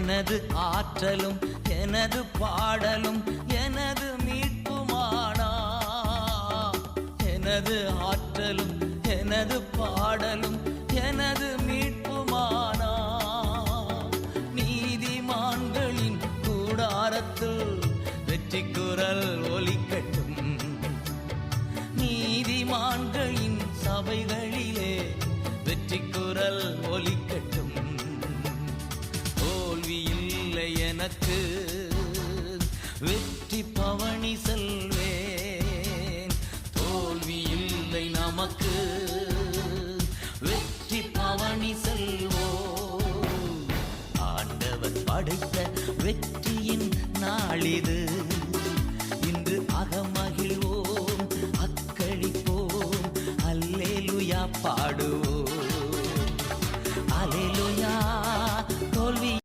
எனது ஆற்றலும் எனது பாடலும் எனது மீட்புமானா. எனது ஆற்றலும் எனது பாடலும் எனது மீட்புமானா. நீதிமான்களின் கூடாரத்தில் வெற்றி குரல் ஒலிக்கட்டும். நீதிமான்களின் சபைகளிலே வெற்றி குரல் ஒலிக்கட்டும். தோல்வி இல்லை எனக்கு, வெற்றி பவனி செல்வேன். தோல்வி இல்லை நமக்கு, வெற்றி பவனி செல்வோம். ஆண்டவர் படைத்த வெற்றியின் நாளிது.